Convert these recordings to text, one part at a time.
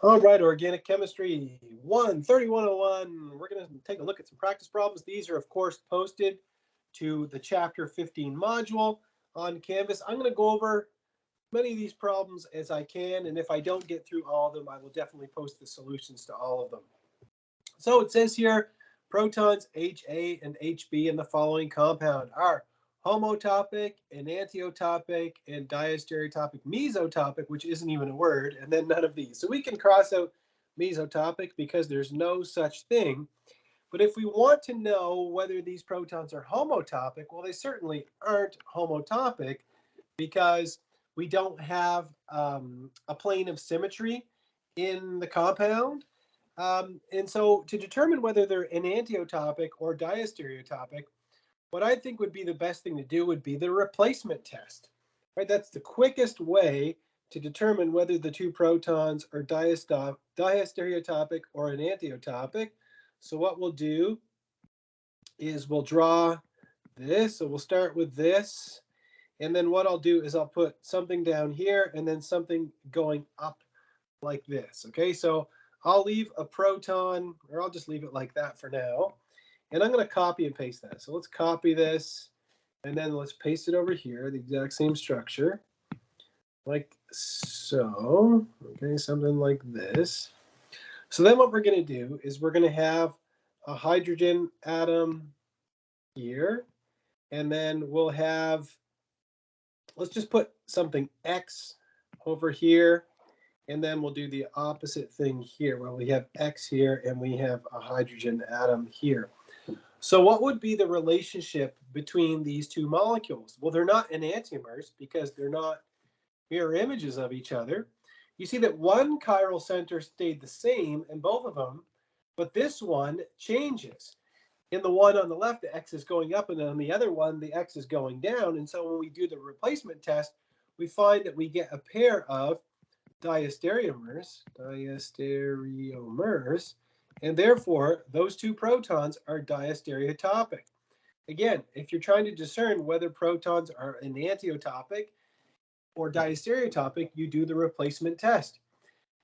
All right, organic chemistry 3101. We're going to take a look at some practice problems. These are, of course, posted to the Chapter 15 module on Canvas. I'm going to go over many of these problems as I can, and if I don't get through all of them, I will definitely post the solutions to all of them. So it says here, protons HA and HB in the following compound are homotopic, enantiotopic, and diastereotopic mesotopic, which isn't even a word, and then none of these. So we can cross out mesotopic because there's no such thing. But if we want to know whether these protons are homotopic, well, they certainly aren't homotopic because we don't have a plane of symmetry in the compound. And so to determine whether they're enantiotopic or diastereotopic, what I think would be the best thing to do would be the replacement test. Right? That's the quickest way to determine whether the two protons are diastereotopic or enantiotopic. So what we'll do is we'll draw this. So we'll start with this. And then what I'll do is I'll put something down here and then something going up like this. Okay, so I'll leave a proton, or I'll just leave it like that for now. And I'm going to copy and paste that. So let's copy this, and then let's paste it over here, the exact same structure, like so. Okay, something like this. So then what we're going to do is we're going to have a hydrogen atom here, and then we'll have, let's just put something X over here, and then we'll do the opposite thing here, where we have X here, and we have a hydrogen atom here. So what would be the relationship between these two molecules? Well, they're not enantiomers because they're not mirror images of each other. You see that one chiral center stayed the same in both of them, but this one changes. In the one on the left, the X is going up, and on the other one, the X is going down. And so when we do the replacement test, we find that we get a pair of diastereomers, and therefore those two protons are diastereotopic. Again, if you're trying to discern whether protons are enantiotopic or diastereotopic, you do the replacement test.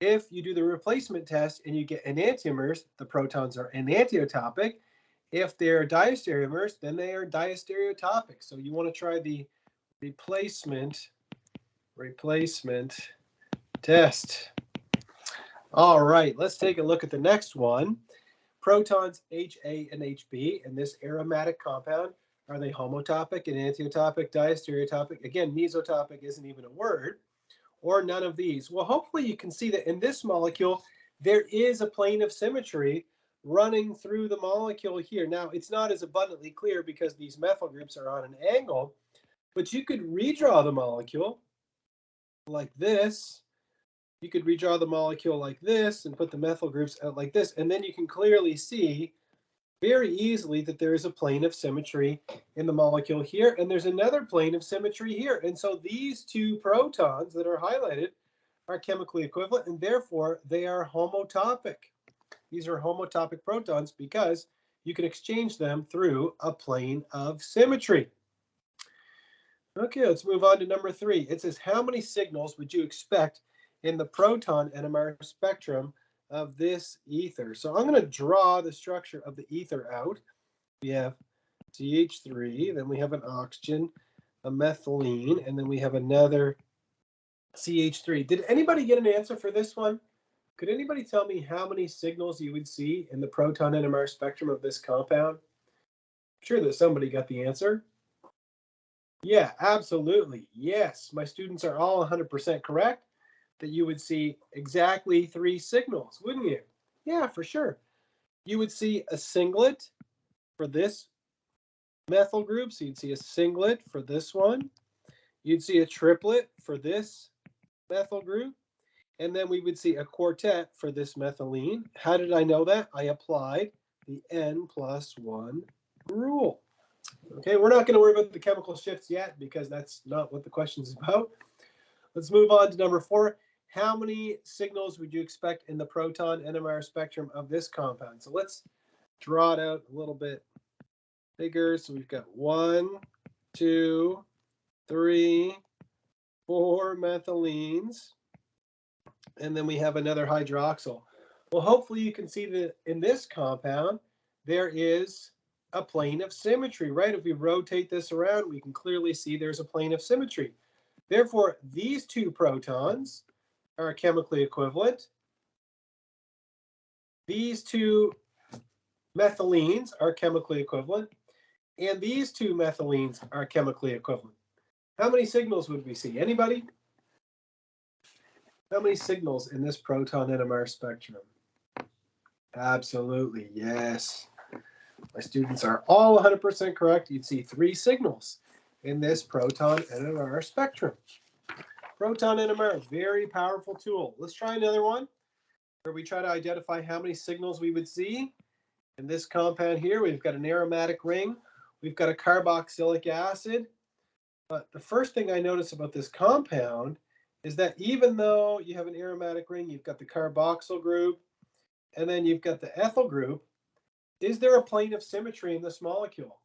If you do the replacement test and you get enantiomers, the protons are enantiotopic. If they're diastereomers, then they are diastereotopic. So you want to try the replacement test. All right, let's take a look at the next one. Protons HA and HB in this aromatic compound, are they homotopic, enantiotopic, diastereotopic? Again, mesotopic isn't even a word, or none of these. Well, hopefully you can see that in this molecule, there is a plane of symmetry running through the molecule here. Now, it's not as abundantly clear because these methyl groups are on an angle, but you could redraw the molecule like this. You could redraw the molecule like this and put the methyl groups out like this, and then you can clearly see very easily that there is a plane of symmetry in the molecule here, and there's another plane of symmetry here. And so these two protons that are highlighted are chemically equivalent, and therefore they are homotopic. These are homotopic protons because you can exchange them through a plane of symmetry. Okay, let's move on to number 3. It says, how many signals would you expect in the Proton Nmr spectrum of this ether? So I'm going to draw the structure of the ether out. We have CH3, then we have an oxygen, a methylene, and then we have another CH3. Did anybody get an answer for this one? Could anybody tell me how many signals you would see in the Proton Nmr spectrum of this compound? I'm sure that somebody got the answer. Yeah, absolutely. Yes, my students are all 100% correct that you would see exactly 3 signals, wouldn't you? Yeah, for sure. You would see a singlet for this methyl group, so you'd see a singlet for this one. You'd see a triplet for this methyl group, and then we would see a quartet for this methylene. How did I know that? I applied the N+1 rule. Okay, we're not going to worry about the chemical shifts yet because that's not what the question is about. Let's move on to number 4. How many signals would you expect in the Proton Nmr spectrum of this compound? So let's draw it out a little bit bigger. So we've got 1, 2, 3, 4 methylenes, and then we have another hydroxyl. Well, hopefully you can see that in this compound, there is a plane of symmetry, right? If we rotate this around, we can clearly see there's a plane of symmetry. Therefore, these two protons are chemically equivalent. These two methylenes are chemically equivalent. And these two methylenes are chemically equivalent. How many signals would we see? Anybody? How many signals in this proton NMR spectrum? Absolutely, yes. My students are all 100% correct. You'd see 3 signals in this proton NMR spectrum. Proton NMR, very powerful tool. Let's try another one where we try to identify how many signals we would see. In this compound here, we've got an aromatic ring. We've got a carboxylic acid. But the first thing I notice about this compound is that even though you have an aromatic ring, you've got the carboxyl group, and then you've got the ethyl group, is there a plane of symmetry in this molecule?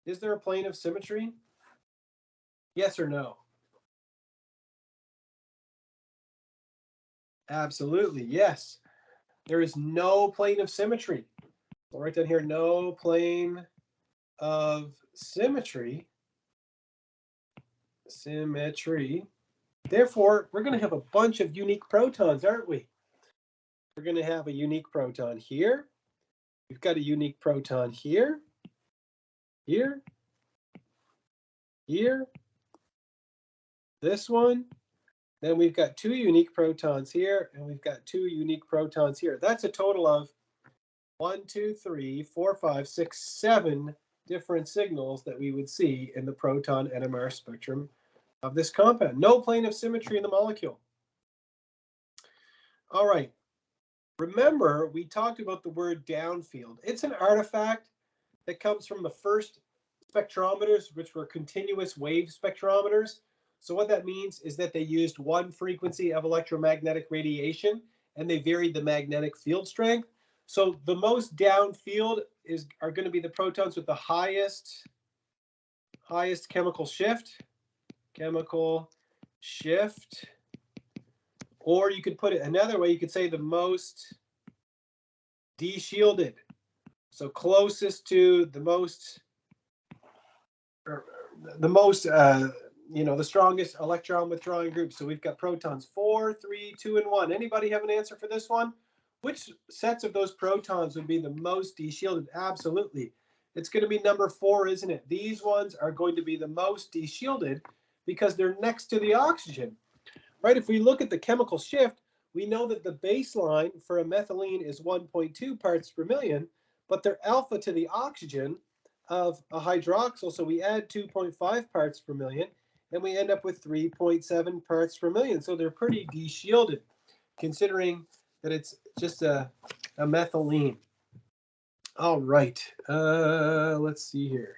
Is there a plane of symmetry? Yes or no? Absolutely, yes. There is no plane of symmetry. I'll write down here, no plane of symmetry. Therefore, we're going to have a bunch of unique protons, aren't we? We're going to have a unique proton here. We've got a unique proton here, here, here, this one. Then we've got 2 unique protons here, and we've got 2 unique protons here. That's a total of 1, 2, 3, 4, 5, 6, 7 different signals that we would see in the proton NMR spectrum of this compound. No plane of symmetry in the molecule. All right. Remember, we talked about the word downfield. It's an artifact that comes from the first spectrometers, which were continuous wave spectrometers. So what that means is that they used one frequency of electromagnetic radiation, and they varied the magnetic field strength. So the most downfield are going to be the protons with the highest chemical shift. Or you could put it another way, you could say the most de-shielded. So closest to the strongest electron withdrawing group. So we've got protons 4, 3, 2, and 1. Anybody have an answer for this one? Which sets of those protons would be the most de-shielded? Absolutely. It's going to be number 4, isn't it? These ones are going to be the most de-shielded because they're next to the oxygen. Right? If we look at the chemical shift, we know that the baseline for a methylene is 1.2 parts per million, but they're alpha to the oxygen of a hydroxyl, so we add 2.5 parts per million, and we end up with 3.7 parts per million. So they're pretty de-shielded, considering that it's just a methylene. All right, let's see here.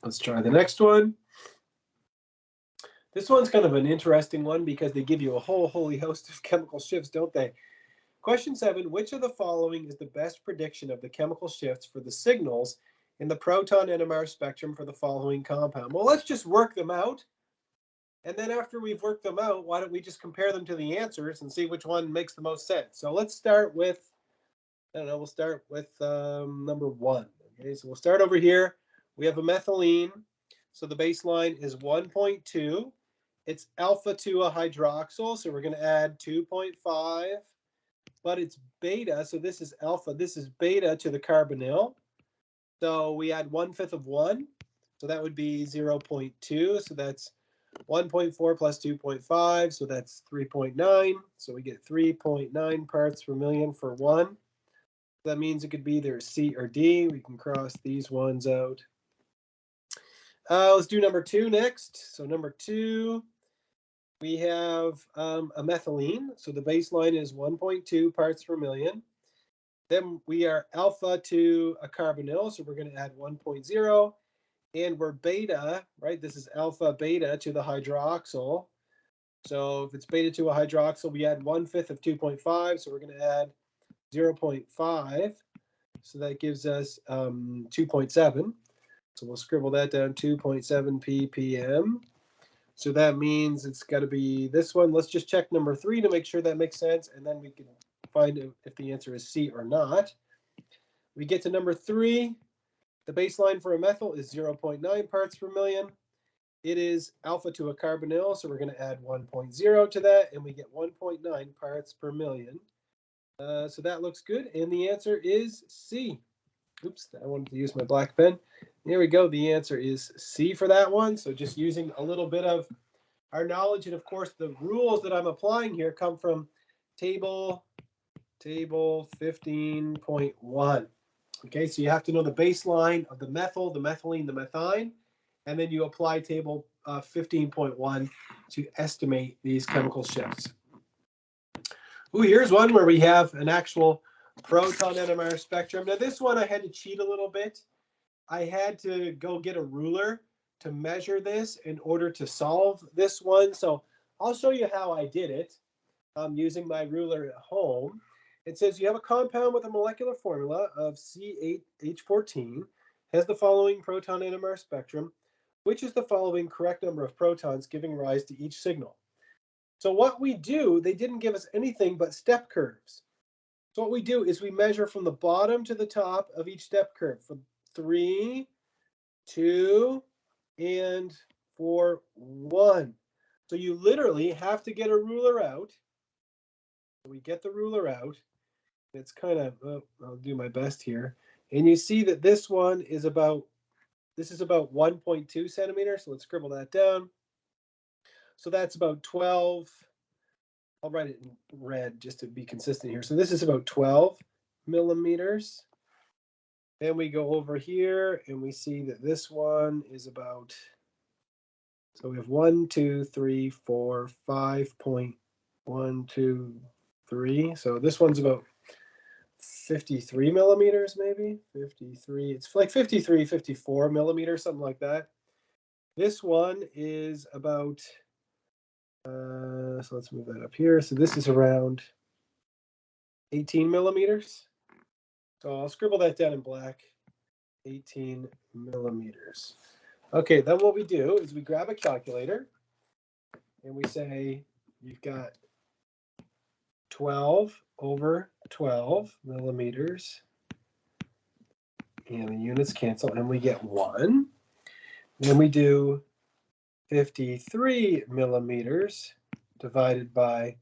Let's try the next one. This one's kind of an interesting one because they give you a whole holy host of chemical shifts, don't they? Question 7, which of the following is the best prediction of the chemical shifts for the signals in the proton NMR spectrum for the following compound? Well, let's just work them out. And then after we've worked them out, why don't we just compare them to the answers and see which one makes the most sense? So let's start with, we'll start with number 1. Okay, so we'll start over here. We have a methylene. So the baseline is 1.2. It's alpha to a hydroxyl. So we're going to add 2.5. But it's beta, so this is alpha. This is beta to the carbonyl. So we add 1/5 of 1. So that would be 0.2. So that's 1.4 plus 2.5. So that's 3.9. So we get 3.9 parts per million for 1. That means it could be either C or D. We can cross these ones out. Let's do number 2 next. So number 2. We have a methylene, so the baseline is 1.2 parts per million. Then we are alpha to a carbonyl, so we're going to add 1.0. And we're beta, right? This is alpha beta to the hydroxyl. So if it's beta 2 a hydroxyl, we add 1/5 of 2.5. So we're going to add 0.5. So that gives us 2.7. So we'll scribble that down, 2.7 ppm. So that means it's got to be this one. Let's just check number 3 to make sure that makes sense, and then we can find if the answer is C or not. We get to number 3. The baseline for a methyl is 0.9 parts per million. It is alpha to a carbonyl, so we're going to add 1.0 to that, and we get 1.9 parts per million. So that looks good, and the answer is C. Oops, I wanted to use my black pen. There we go. The answer is C for that one. So just using a little bit of our knowledge, and of course the rules that I'm applying here come from table 15.1. Okay, so you have to know the baseline of the methyl, the methylene, the methine, and then you apply table 15.1 to estimate these chemical shifts. Ooh, here's one where we have an actual Proton Nmr spectrum. Now this one I had to cheat a little bit. I had to go get a ruler to measure this in order to solve this one. So I'll show you how I did it using my ruler at home. It says you have a compound with a molecular formula of C8H14, has the following Proton Nmr spectrum. Which is the following correct number of protons giving rise to each signal? So what we do, they didn't give us anything but step curves. So what we do is we measure from the bottom to the top of each step curve from 3, 2, and 4, 1. So you literally have to get a ruler out. We get the ruler out. It's kind of, I'll do my best here. And you see that this one is about, this is about 1.2 centimeters. So let's scribble that down. So that's about 12. I'll write it in red just to be consistent here. So this is about 12 millimeters. Then we go over here and we see that this one is about, so we have 1, 2, 3, 4, 5.1, 2, 3. So this one's about 53 millimeters, maybe 53. It's like 53, 54 millimeters, something like that. This one is about, so let's move that up here. So this is around 18 millimeters. So I'll scribble that down in black, 18 millimeters. Okay, then what we do is we grab a calculator and we say you've got 12 over 12 millimeters, and the units cancel, and we get 1. Then we do 53 millimeters divided by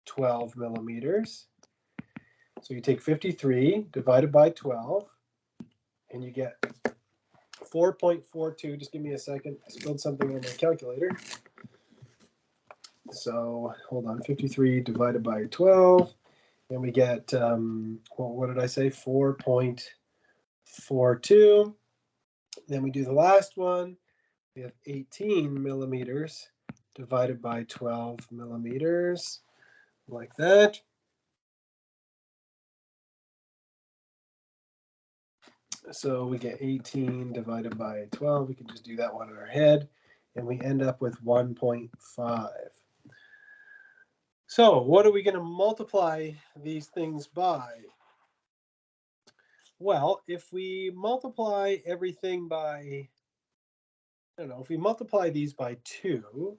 12 millimeters. So you take 53 divided by 12, and you get 4.42. Just give me a second. I spilled something on my calculator. So hold on, 53 divided by 12, and we get, well, what did I say? 4.42. Then we do the last one. We have 18 millimeters divided by 12 millimeters, like that. So we get 18 divided by 12. We can just do that one in our head, and we end up with 1.5. So what are we going to multiply these things by? Well, if we multiply everything by, I don't know, if we multiply these by 2,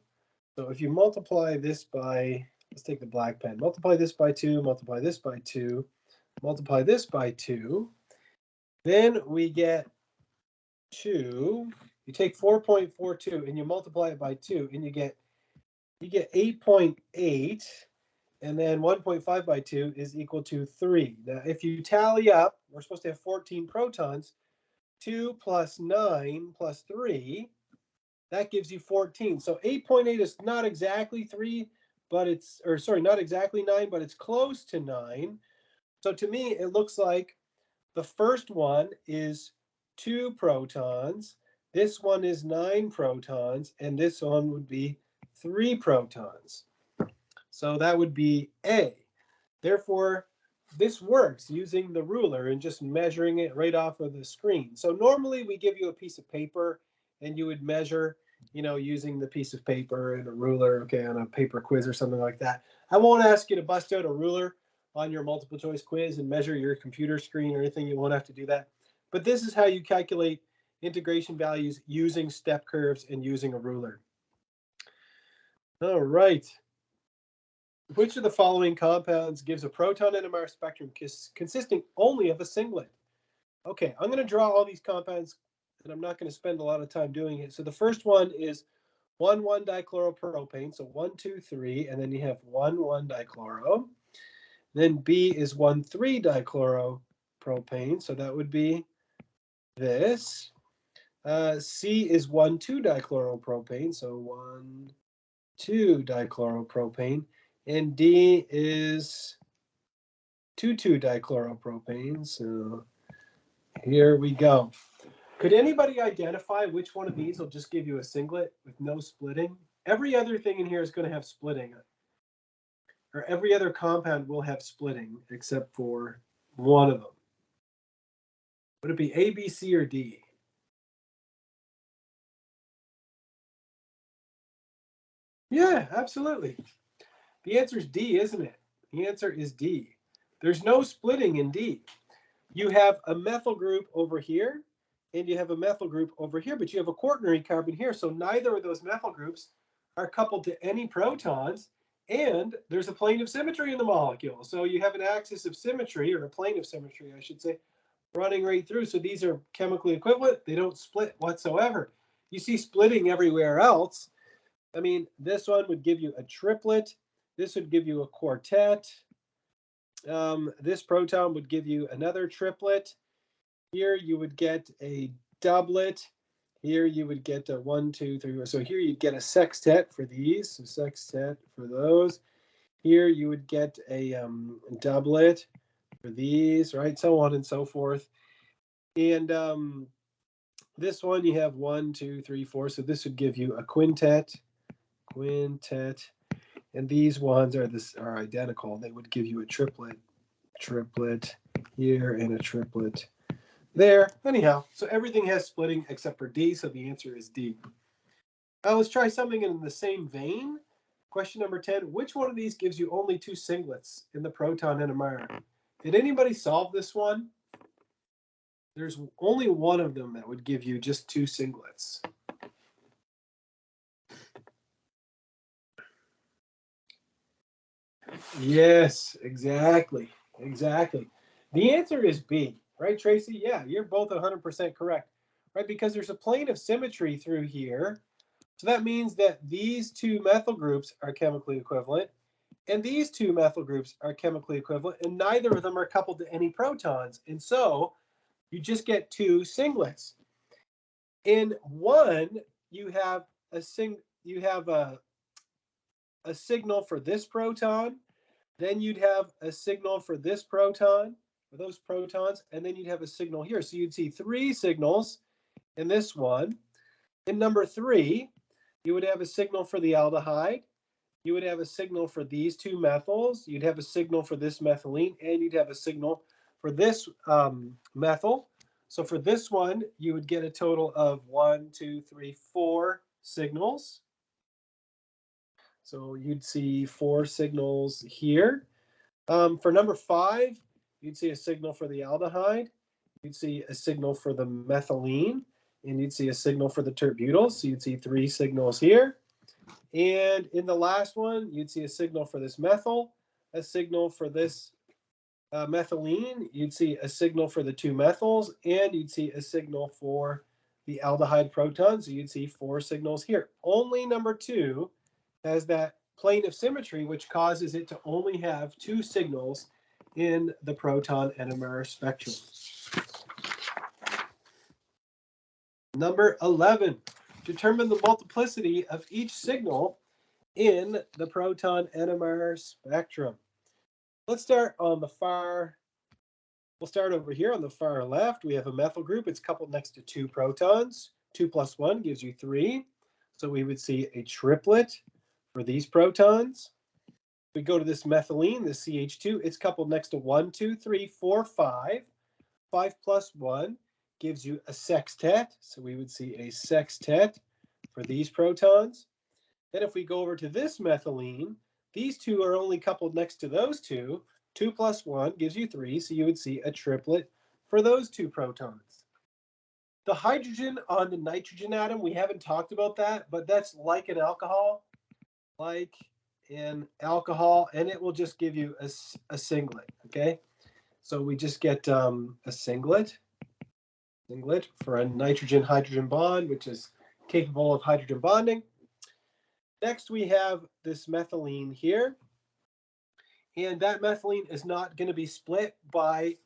so if you multiply this by, let's take the black pen, multiply this by 2, multiply this by 2, multiply this by 2, then we get 2. You take 4.42 and you multiply it by 2, and you get 8.8, and then 1.5 by 2 is equal to 3. Now, if you tally up, we're supposed to have 14 protons. 2 plus 9 plus 3, that gives you 14. So 8.8 is not exactly 3, but it's, or sorry, not exactly 9, but it's close to 9. So to me, it looks like the first one is 2 protons, this one is 9 protons, and this one would be 3 protons. So that would be A. Therefore, this works using the ruler and just measuring it right off of the screen. So normally we give you a piece of paper and you would measure, you know, using the piece of paper and a ruler, okay, on a paper quiz or something like that. I won't ask you to bust out a ruler on your multiple choice quiz and measure your computer screen or anything. You won't have to do that. But this is how you calculate integration values using step curves and using a ruler. All right. Which of the following compounds gives a proton NMR spectrum consisting only of a singlet? Okay, I'm going to draw all these compounds, and I'm not going to spend a lot of time doing it. So the first one is 1,1-dichloropropane. So 1, 2, 3, and then you have 1,1-dichloro. Then B is 1,3-dichloropropane. So that would be this. C is 1,2-dichloropropane. So 1, 2-dichloropropane. And D is 2,2-dichloropropane. So here we go. Could anybody identify which one of these will just give you a singlet with no splitting? Every other thing in here is going to have splitting. Or every other compound will have splitting except for one of them. Would it be A, B, C, or D? Yeah, absolutely. The answer is D, isn't it? The answer is D. There's no splitting in D. You have a methyl group over here, and you have a methyl group over here, but you have a quaternary carbon here, so neither of those methyl groups are coupled to any protons, and there's a plane of symmetry in the molecule. So you have an axis of symmetry, or a plane of symmetry, I should say, running right through. So these are chemically equivalent. They don't split whatsoever. You see splitting everywhere else. I mean, this one would give you a triplet. This would give you a quartet. This proton would give you another triplet. Here you would get a doublet. Here you would get a 1, 2, 3. So here you'd get a sextet for these. So sextet for those. Here you would get a doublet for these, right? So on and so forth. And this one you have 1, 2, 3, 4. So this would give you a quintet. And these ones are identical. They would give you a triplet here and a triplet there. Anyhow, so everything has splitting except for D, so the answer is D. Let's try something in the same vein. Question number 10, which one of these gives you only 2 singlets in the Proton Nmr? Did anybody solve this one? There's only one of them that would give you just 2 singlets. Yes, exactly. The answer is B, right, Tracy? Yeah, you're both 100% correct, right? Because there's a plane of symmetry through here. So that means that these 2 methyl groups are chemically equivalent, and these 2 methyl groups are chemically equivalent, and neither of them are coupled to any protons. And so you just get 2 singlets. In one, you have a signal for this proton. Then you'd have a signal for this proton, for those protons, and then you'd have a signal here. So you'd see 3 signals in this one. In number 3, you would have a signal for the aldehyde. You would have a signal for these 2 methyls. You'd have a signal for this methylene, and you'd have a signal for this methyl. So for this one, you would get a total of 1, 2, 3, 4 signals. So you'd see 4 signals here. For number 5, you'd see a signal for the aldehyde. You'd see a signal for the methylene, and you'd see a signal for the terbutyl. So you'd see 3 signals here. And in the last one, you'd see a signal for this methyl, a signal for this methylene. You'd see a signal for the 2 methyls, and you'd see a signal for the aldehyde proton. So you'd see 4 signals here. Only number 2 has that plane of symmetry, which causes it to only have 2 signals in the Proton Nmr spectrum. Number 11, determine the multiplicity of each signal in the Proton Nmr spectrum. Let's start on the far, we'll start over here on the far left. We have a methyl group. It's coupled next to 2 protons. 2 plus 1 gives you 3. So we would see a triplet for these protons. We go to this methylene, this CH2. It's coupled next to 1, 2, 3, 4, 5. 5 plus 1 gives you a sextet. So we would see a sextet for these protons. Then if we go over to this methylene, these two are only coupled next to those two. 2 plus 1 gives you 3, so you would see a triplet for those two protons. The hydrogen on the nitrogen atom, we haven't talked about that, but that's like an alcohol, and it will just give you a singlet, okay? So we just get a singlet for a nitrogen-hydrogen bond, which is capable of hydrogen bonding. Next, we have this methylene here, and that methylene is not going to be split by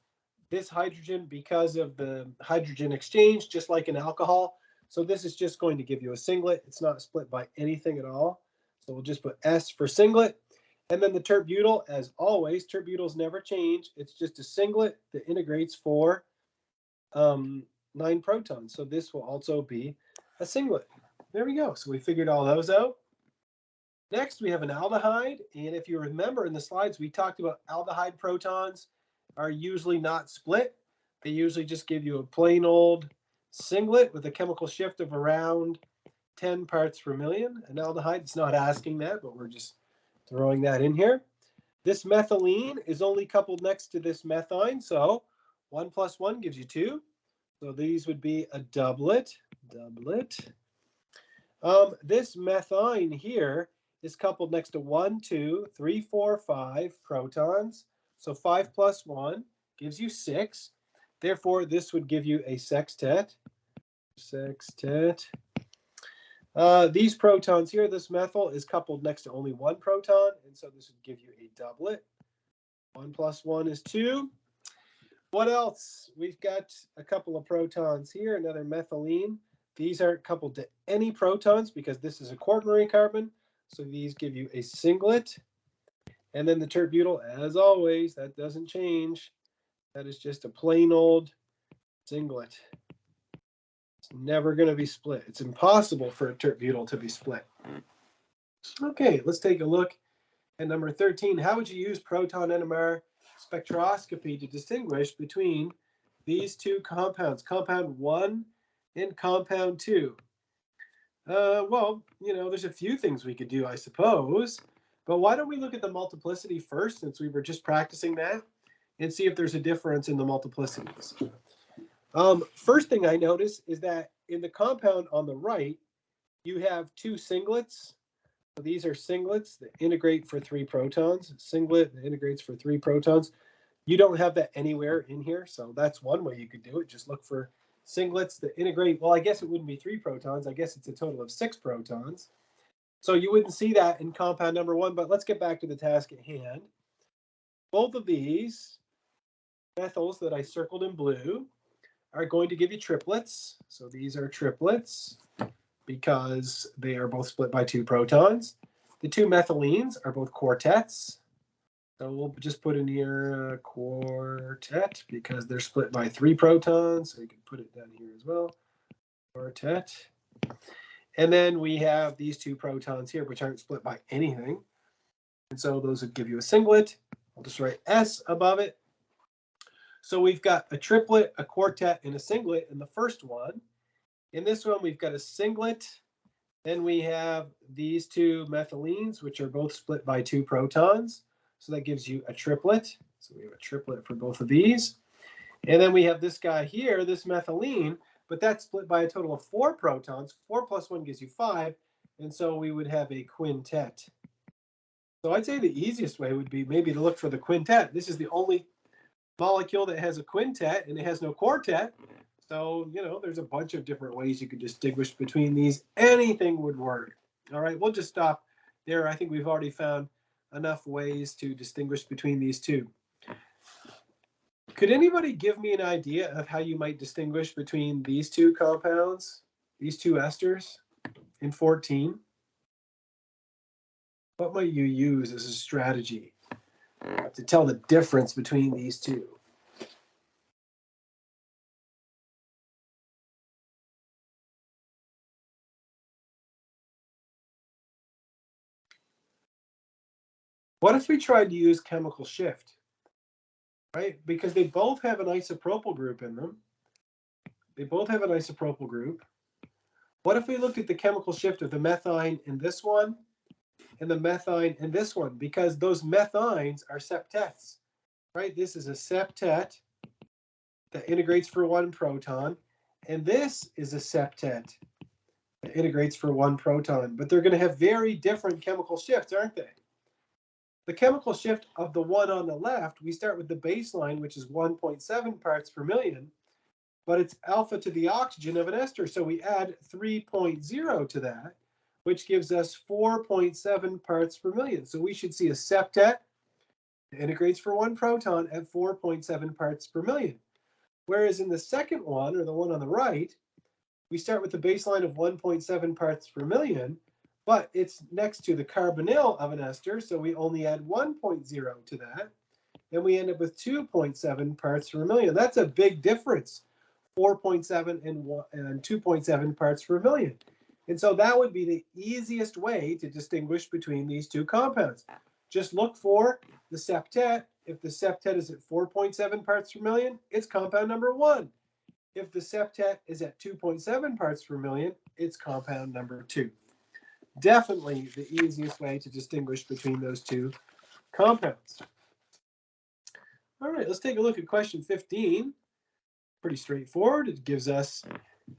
this hydrogen because of the hydrogen exchange, just like an alcohol. So this is just going to give you a singlet. It's not split by anything at all. So we'll just put S for singlet. And then the tert-butyl, as always, tert-butyls never change. It's just a singlet that integrates for 9 protons. So this will also be a singlet. There we go. So we figured all those out. Next, we have an aldehyde. And if you remember in the slides, we talked about aldehyde protons are usually not split. They usually just give you a plain old singlet with a chemical shift of around 10 parts per million. An aldehyde, it's not asking that, but we're just throwing that in here. This methylene is only coupled next to this methyne, so 1 plus 1 gives you 2. So these would be a doublet. This methyne here is coupled next to 1, 2, 3, 4, 5 protons. So 5 plus 1 gives you 6. Therefore, this would give you a sextet. These protons here, this methyl is coupled next to only 1 proton, and so this would give you a doublet. 1 plus 1 is 2. What else? We've got a couple of protons here, another methylene. These aren't coupled to any protons because this is a quaternary carbon, so these give you a singlet. And then the tert-butyl, as always, that doesn't change. That is just a plain old singlet. It's never going to be split. It's impossible for a tert-butyl to be split. Okay, let's take a look at number 13. How would you use Proton Nmr spectroscopy to distinguish between these two compounds, compound 1 and compound 2? Well, there's a few things we could do, I suppose. But why don't we look at the multiplicity first, since we were just practicing that, and see if there's a difference in the multiplicities. First thing I notice is that in the compound on the right, you have 2 singlets. So these are singlets that integrate for 3 protons. Singlet that integrates for 3 protons. You don't have that anywhere in here, so that's one way you could do it. Just look for singlets that integrate. Well, I guess it wouldn't be 3 protons. I guess it's a total of 6 protons. So you wouldn't see that in compound number 1, but let's get back to the task at hand. Both of these methyls that I circled in blue are going to give you triplets. So these are triplets because they are both split by 2 protons. The 2 methylenes are both quartets. So we'll just put in here a quartet because they're split by 3 protons. So you can put it down here as well. Quartet. And then we have these 2 protons here, which aren't split by anything. And so those would give you a singlet. I'll just write S above it. So we've got a triplet, a quartet, and a singlet in the first one. In this one, we've got a singlet. Then we have these 2 methylenes, which are both split by 2 protons. So that gives you a triplet. So we have a triplet for both of these. And then we have this guy here, this methylene, but that's split by a total of 4 protons. 4 plus 1 gives you 5. And so we would have a quintet. So I'd say the easiest way would be maybe to look for the quintet. This is the only molecule that has a quintet and it has no quartet. So, there's a bunch of different ways you could distinguish between these. Anything would work. All right, we'll just stop there. I think we've already found enough ways to distinguish between these 2. Could anybody give me an idea of how you might distinguish between these 2 compounds, these 2 esters in 14? What might you use as a strategy to tell the difference between these 2? What if we tried to use chemical shift, right? Because they both have an isopropyl group in them. They both have an isopropyl group. What if we looked at the chemical shift of the methine in this one and the methine in this one? Because those methines are septets, right? This is a septet that integrates for 1 proton, and this is a septet that integrates for 1 proton. But they're going to have very different chemical shifts, aren't they? The chemical shift of the one on the left, we start with the baseline, which is 1.7 parts per million, but it's alpha to the oxygen of an ester. So we add 3.0 to that, which gives us 4.7 parts per million. So we should see a septet that integrates for 1 proton at 4.7 parts per million. Whereas in the second one, or the one on the right, we start with the baseline of 1.7 parts per million, but it's next to the carbonyl of an ester, so we only add 1.0 to that, and we end up with 2.7 parts per million. That's a big difference, 4.7 and 2.7 parts per million. And so that would be the easiest way to distinguish between these two compounds. Just look for the septet. If the septet is at 4.7 parts per million, it's compound number 1. If the septet is at 2.7 parts per million, it's compound number 2. Definitely the easiest way to distinguish between those two compounds. All right, let's take a look at question 15. Pretty straightforward. It gives us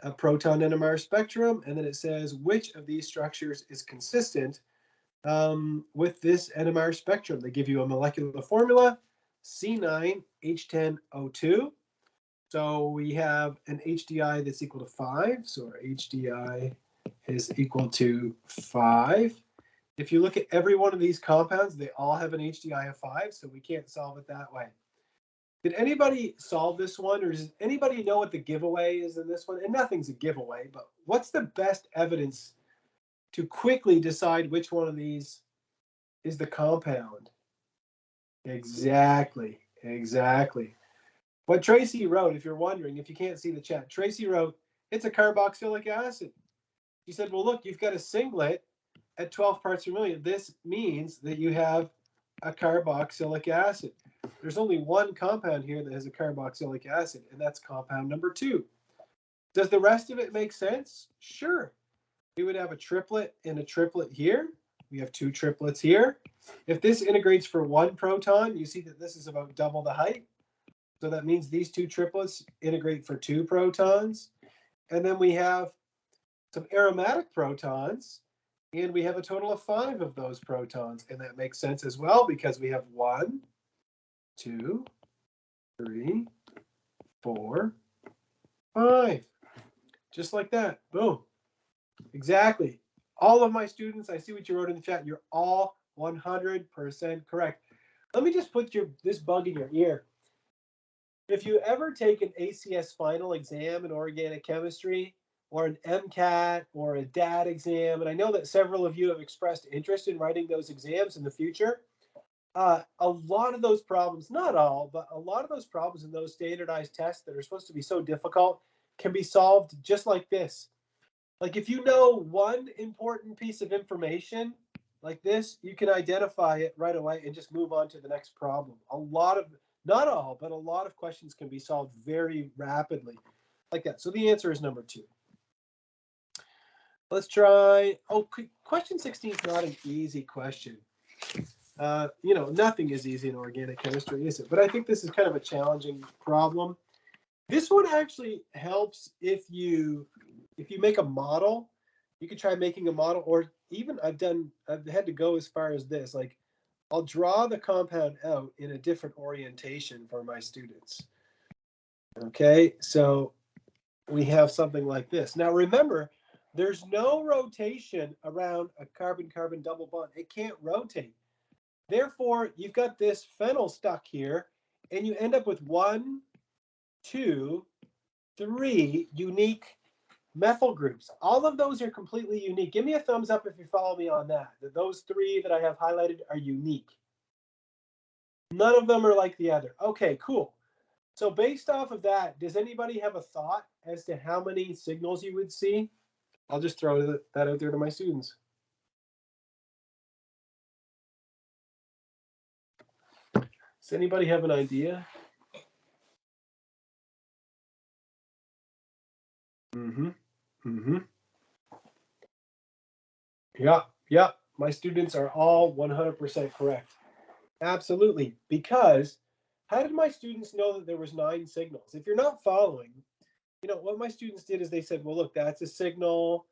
a proton NMR spectrum, and then it says which of these structures is consistent with this NMR spectrum. They give you a molecular formula, C9H10O2. So we have an HDI that's equal to 5. So our HDI is equal to 5. If you look at every one of these compounds, they all have an HDI of 5, so we can't solve it that way. Did anybody solve this one, or does anybody know what the giveaway is in this one? And nothing's a giveaway, but what's the best evidence to quickly decide which one of these is the compound? Exactly. What Tracy wrote, if you're wondering, if you can't see the chat, Tracy wrote, it's a carboxylic acid. She said, well, look, you've got a singlet at 12 parts per million. This means that you have a carboxylic acid. There's only one compound here that has a carboxylic acid, and that's compound number 2. Does the rest of it make sense? Sure. We would have a triplet and a triplet here. We have 2 triplets here. If this integrates for 1 proton, you see that this is about double the height. So that means these 2 triplets integrate for 2 protons. And then we have some aromatic protons, and we have a total of 5 of those protons. And that makes sense as well because we have 1, 2, 3, 4, 5. Just like that. Boom. Exactly. All of my students, I see what you wrote in the chat. You're all 100% correct. Let me just put this bug in your ear. If you ever take an ACS final exam in organic chemistry, or an MCAT, or a DAT exam, and I know that several of you have expressed interest in writing those exams in the future, a lot of those problems, not all, but a lot of those problems in those standardized tests that are supposed to be so difficult can be solved just like this. Like if you know one important piece of information like this, you can identify it right away and just move on to the next problem. Not all, but a lot of questions can be solved very rapidly like that. So the answer is number 2. Let's try, question 16 is not an easy question. Nothing is easy in organic chemistry, is it? But I think this is kind of a challenging problem. This one actually helps if you make a model. You could try making a model, or even I've had to go as far as this. Like, I'll draw the compound out in a different orientation for my students. Okay, so we have something like this. Now remember, there's no rotation around a carbon-carbon double bond. It can't rotate. Therefore, you've got this phenyl stuck here, and you end up with 1, 2, 3 unique methyl groups. All of those are completely unique. Give me a thumbs up if you follow me on that. Those 3 that I have highlighted are unique. None of them are like the other. Okay, cool. So based off of that, does anybody have a thought as to how many signals you would see? I'll just throw that out there to my students. Does anybody have an idea? Yeah. My students are all 100% correct. Absolutely. Because how did my students know that there was 9 signals? If you're not following, what my students did is they said, well, look, that's a signal.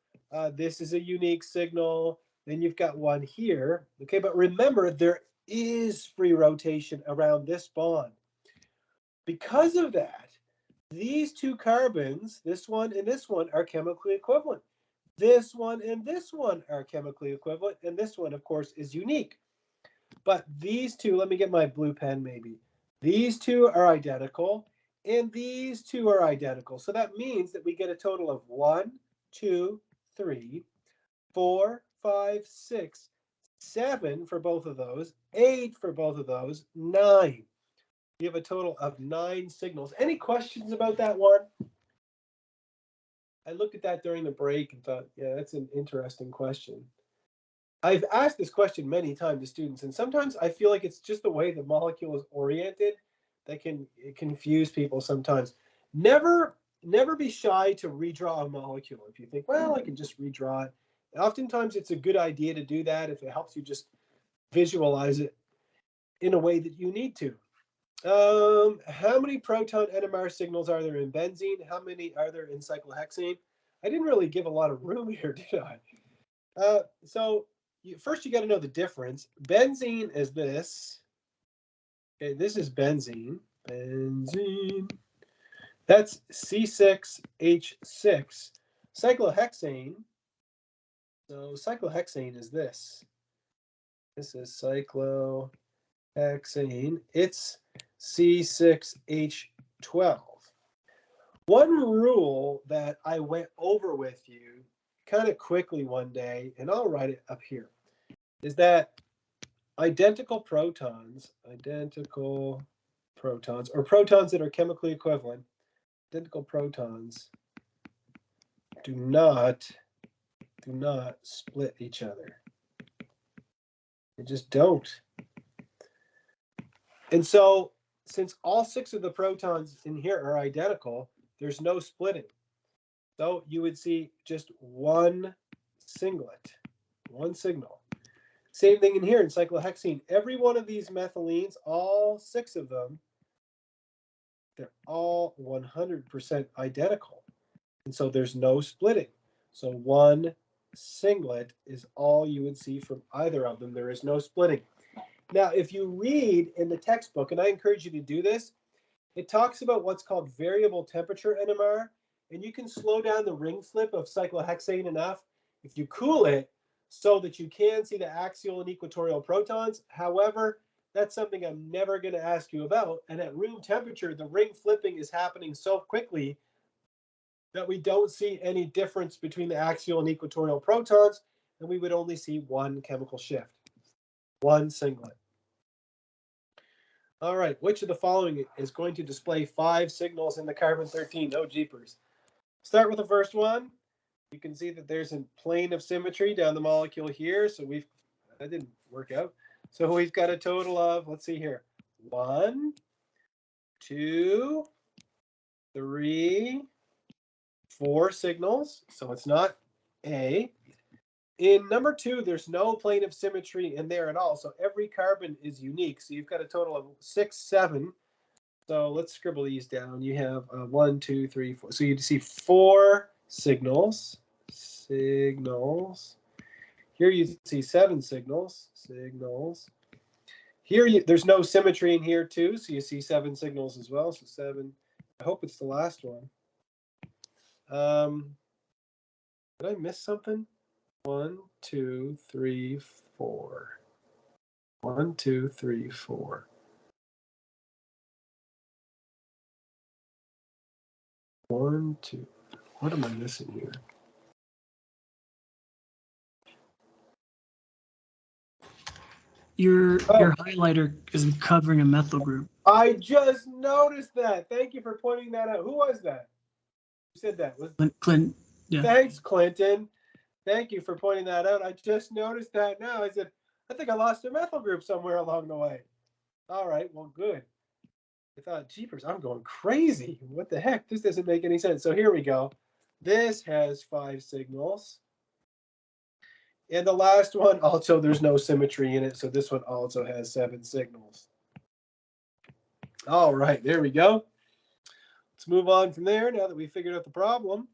This is a unique signal. Then you've got one here. Okay, but remember, there is free rotation around this bond. Because of that, these 2 carbons, this one and this one, are chemically equivalent. This one and this one are chemically equivalent, and this one, of course, is unique. But these 2, let me get my blue pen maybe. These 2 are identical, and these 2 are identical. So that means that we get a total of 1, 2, 3, 4, 5, 6, 7 for both of those, 8 for both of those, 9. We have a total of 9 signals. Any questions about that one? I looked at that during the break and thought, yeah, that's an interesting question. I've asked this question many times to students, and sometimes I feel like it's just the way the molecule is oriented that can confuse people sometimes. Never be shy to redraw a molecule. If you think, well, I can just redraw it. Oftentimes it's a good idea to do that if it helps you just visualize it in a way that you need to. How many proton NMR signals are there in benzene? How many are there in cyclohexane? I didn't really give a lot of room here, did I? So first you got to know the difference. Benzene is this. Okay, this is benzene. Benzene. That's C6H6. Cyclohexane. So cyclohexane is this. This is cyclohexane. It's C6H12. One rule that I went over with you kind of quickly one day, and I'll write it up here, is that identical protons, or protons that are chemically equivalent, identical protons do not split each other. They just don't. And so, since all 6 of the protons in here are identical, there's no splitting. So you would see just one singlet, one signal. Same thing in here in cyclohexene. Every one of these methylenes, all 6 of them, they're all 100% identical. And so there's no splitting. So one singlet is all you would see from either of them. There is no splitting. Now, if you read in the textbook, and I encourage you to do this, it talks about what's called variable temperature NMR, and you can slow down the ring slip of cyclohexane enough if you cool it so that you can see the axial and equatorial protons. However, that's something I'm never going to ask you about. And at room temperature, the ring flipping is happening so quickly that we don't see any difference between the axial and equatorial protons, and we would only see one chemical shift, one singlet. All right, which of the following is going to display 5 signals in the carbon-13? Oh, jeepers. Start with the first one. You can see that there's a plane of symmetry down the molecule here. So that didn't work out. So we've got a total of, let's see here, 1, 2, 3, 4 signals. So it's not A. In number 2, there's no plane of symmetry in there at all. So every carbon is unique. So you've got a total of 6, 7. So let's scribble these down. You have 1, 2, 3, 4. So you see 4 signals. Here you see 7 signals. Here there's no symmetry in here too. So you see 7 signals as well. So 7. I hope it's the last one. Did I miss something? 1, 2, 3, 4. 1, 2, 3, 4. 1, 2. What am I missing here? Your highlighter is covering a methyl group. I just noticed that. Thank you for pointing that out. Who was that? Who said that? Clinton. Yeah. Thanks, Clinton. Thank you for pointing that out. I just noticed that now. I said, I think I lost a methyl group somewhere along the way. All right, well, good. I thought, jeepers, I'm going crazy. What the heck? This doesn't make any sense. So here we go. This has 5 signals. And the last one, also, there's no symmetry in it, so this one also has 7 signals. All right, there we go. Let's move on from there now that we figured out the problem.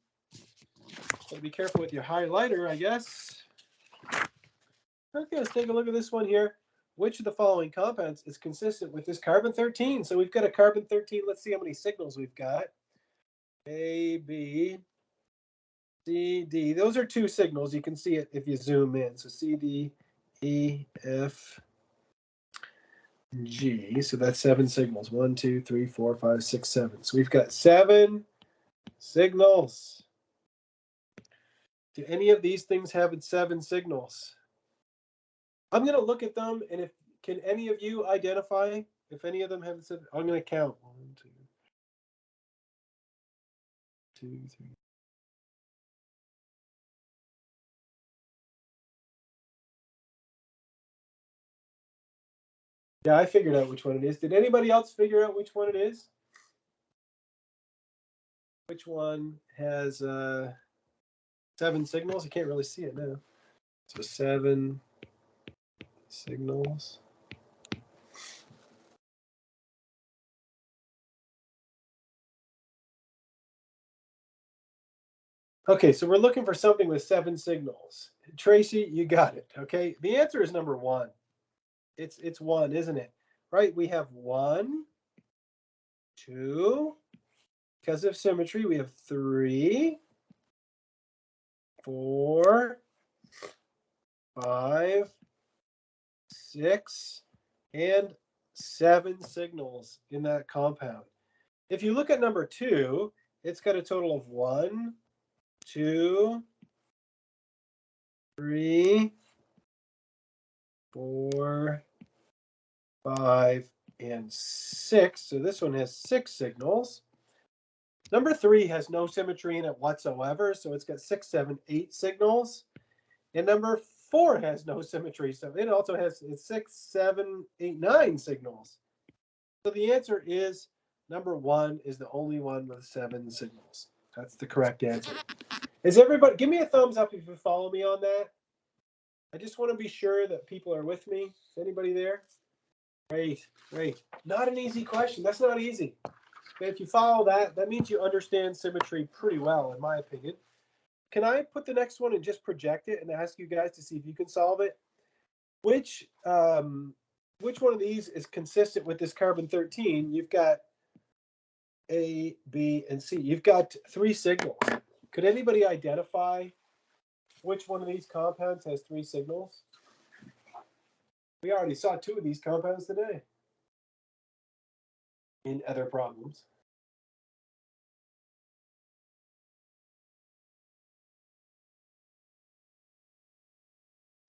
So be careful with your highlighter, I guess. Okay, let's take a look at this one here. Which of the following compounds is consistent with this carbon-13? So we've got a carbon-13. Let's see how many signals we've got. A, B, C, D. Those are 2 signals. You can see it if you zoom in. So C, D, E, F, G. So that's 7 signals. 1, 2, 3, 4, 5, 6, 7. So we've got 7 signals. Do any of these things have 7 signals? I'm going to look at them, and can any of you identify if any of them have 7? I'm going to count. 1, 2, 2, 3. Yeah, I figured out which one it is. Did anybody else figure out which one it is? Which one has 7 signals? I can't really see it now. So 7 signals. Okay, so we're looking for something with 7 signals. Tracy, you got it. Okay, the answer is number 1. It's 1, isn't it? Right? We have 1, 2. Because of symmetry, we have 3, 4, 5, 6, and 7 signals in that compound. If you look at number 2, it's got a total of 1, 2, 3, 4, 5, and 6. So this one has 6 signals. Number 3 has no symmetry in it whatsoever, so it's got 6, 7, 8 signals. And number 4 has no symmetry, so it also has 6, 7, 8, 9 signals. So the answer is number 1 is the only one with 7 signals. That's the correct answer. Is everybody, give me a thumbs up if you follow me on that. I just want to be sure that people are with me. Is anybody there? Great, great. Not an easy question. That's not easy. But if you follow that, that means you understand symmetry pretty well, in my opinion. Can I put the next one and just project it and ask you guys to see if you can solve it? Which one of these is consistent with this carbon-13? You've got A, B, and C. You've got 3 signals. Could anybody identify which one of these compounds has 3 signals? We already saw 2 of these compounds today in other problems.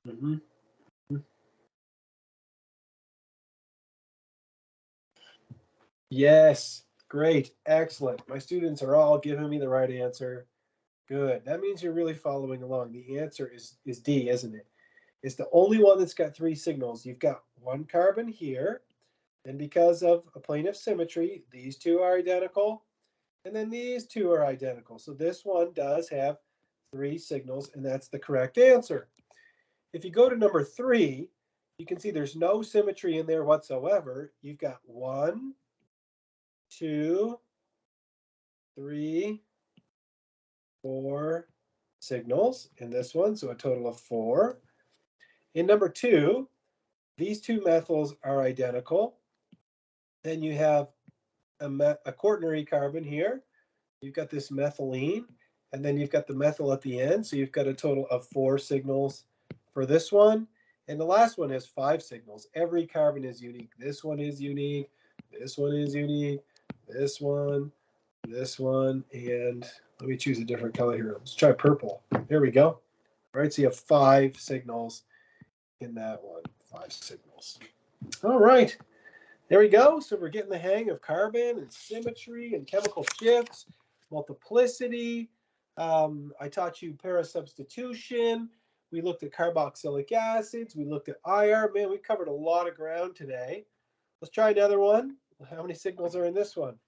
Mm-hmm. Yes, great, excellent. My students are all giving me the right answer. Good. That means you're really following along. The answer is D, isn't it? It's the only one that's got 3 signals. You've got 1 carbon here, and because of a plane of symmetry, these 2 are identical, and then these 2 are identical. So this one does have 3 signals, and that's the correct answer. If you go to number 3, you can see there's no symmetry in there whatsoever. You've got 1, 2, 3, 4 signals in this one, so a total of 4. In number 2, these 2 methyls are identical. Then you have a quaternary carbon here. You've got this methylene, and then you've got the methyl at the end, so you've got a total of 4 signals for this one. And the last one has 5 signals. Every carbon is unique. This one is unique. This one is unique. This one, and let me choose a different color here. Let's try purple. There we go. All right, so you have 5 signals in that one. 5 signals. All right, there we go. So we're getting the hang of carbon and symmetry and chemical shifts, multiplicity. I taught you parasubstitution. We looked at carboxylic acids. We looked at IR. Man, we covered a lot of ground today. Let's try another one. How many signals are in this one?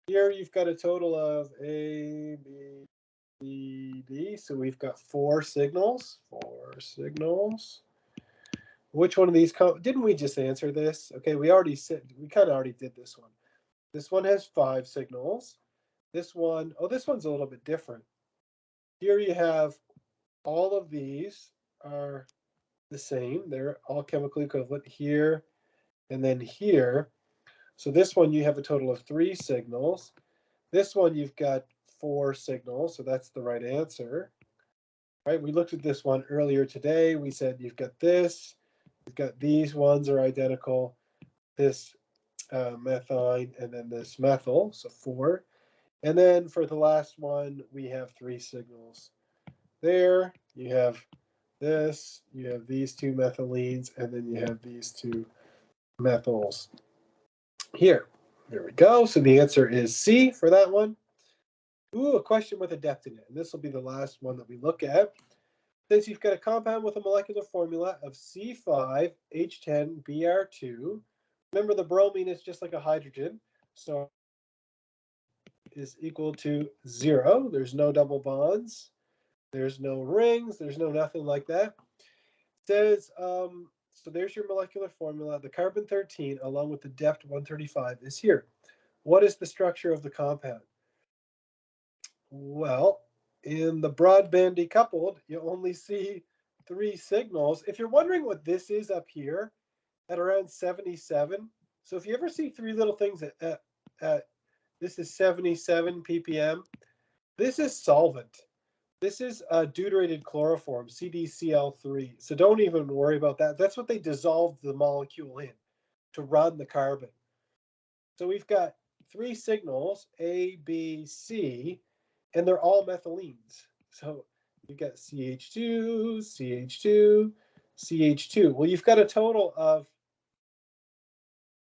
Here you've got a total of A, B, C, D. So we've got 4 signals. 4 signals. Which one of these? Didn't we just answer this? Okay, we kind of already did this one. This one has 5 signals. This one, oh, this one's a little bit different. Here you have all of these are the same. They're all chemically equivalent here and then here. So this one you have a total of 3 signals. This one you've got 4 signals, so that's the right answer. Right? We looked at this one earlier today. We said you've got this, you've got these ones are identical, this methine, and then this methyl, so 4. And then for the last one, we have 3 signals. There, you have this, you have these 2 methylenes, and then you have these 2 methyls. Here, there we go. So the answer is C for that one. Ooh, a question with a depth in it. And this will be the last one that we look at. Since you've got a compound with a molecular formula of C5H10Br2. Remember, the bromine is just like a hydrogen, so is equal to 0. There's no double bonds. There's no rings. There's no nothing like that. It says, so there's your molecular formula. The carbon 13, along with the depth 135, is here. What is the structure of the compound? Well, in the broadband decoupled, you only see 3 signals. If you're wondering what this is up here at around 77, so if you ever see 3 little things at this is 77 ppm, this is solvent. This is deuterated chloroform, CdCl3. So don't even worry about that. That's what they dissolved the molecule in to run the carbon. So we've got 3 signals, A, B, C, and they're all methylenes. So you've got CH2, CH2, CH2. Well, you've got a total of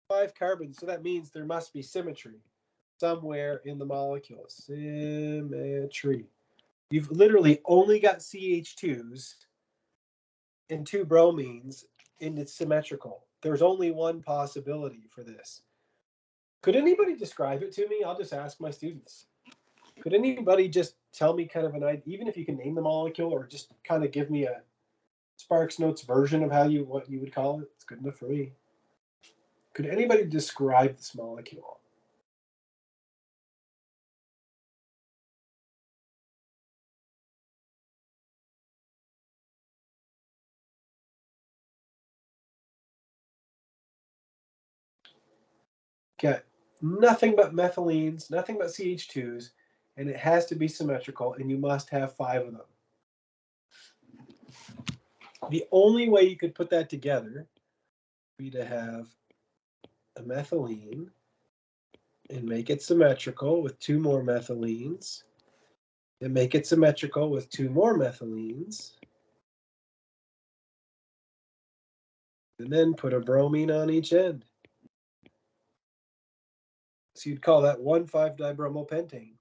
5 carbons, so that means there must be symmetry somewhere in the molecule. Symmetry. You've literally only got CH2s and 2 bromines, and it's symmetrical. There's only one possibility for this. Could anybody describe it to me? I'll just ask my students. Could anybody just tell me kind of an idea, even if you can name the molecule or just kind of give me a Sparks Notes version of what you would call it? It's good enough for me. Could anybody describe this molecule? Got nothing but methylenes, nothing but CH2s, and it has to be symmetrical, and you must have 5 of them. The only way you could put that together would be to have a methylene and make it symmetrical with 2 more methylenes, and make it symmetrical with 2 more methylenes, and then put a bromine on each end. So you'd call that 1,5-dibromopentane.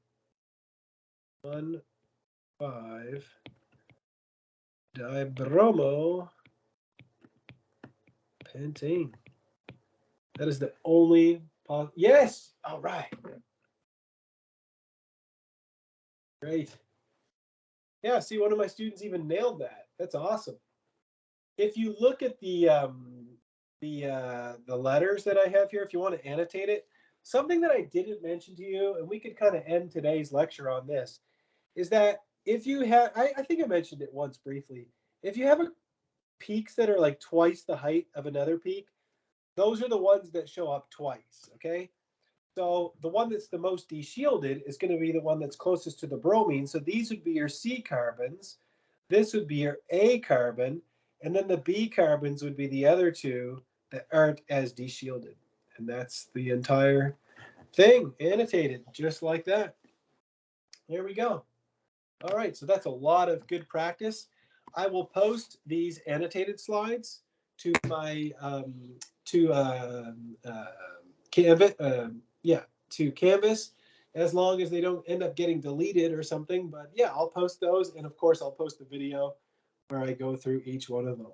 1,5-dibromopentane. That is the only yes. All right. Great. Yeah. See, one of my students even nailed that. That's awesome. If you look at the letters that I have here, if you want to annotate it, something that I didn't mention to you, and we could kind of end today's lecture on this, is that if you have, I think I mentioned it once briefly, if you have peaks that are like twice the height of another peak, those are the ones that show up twice, okay? So the one that's the most deshielded is going to be the one that's closest to the bromine. So these would be your C carbons. This would be your A carbon. And then the B carbons would be the other 2 that aren't as deshielded. And that's the entire thing annotated just like that. There we go. All right, so that's a lot of good practice. I will post these annotated slides to my Canvas, to Canvas, as long as they don't end up getting deleted or something. But yeah, I'll post those, and of course, I'll post the video where I go through each one of them.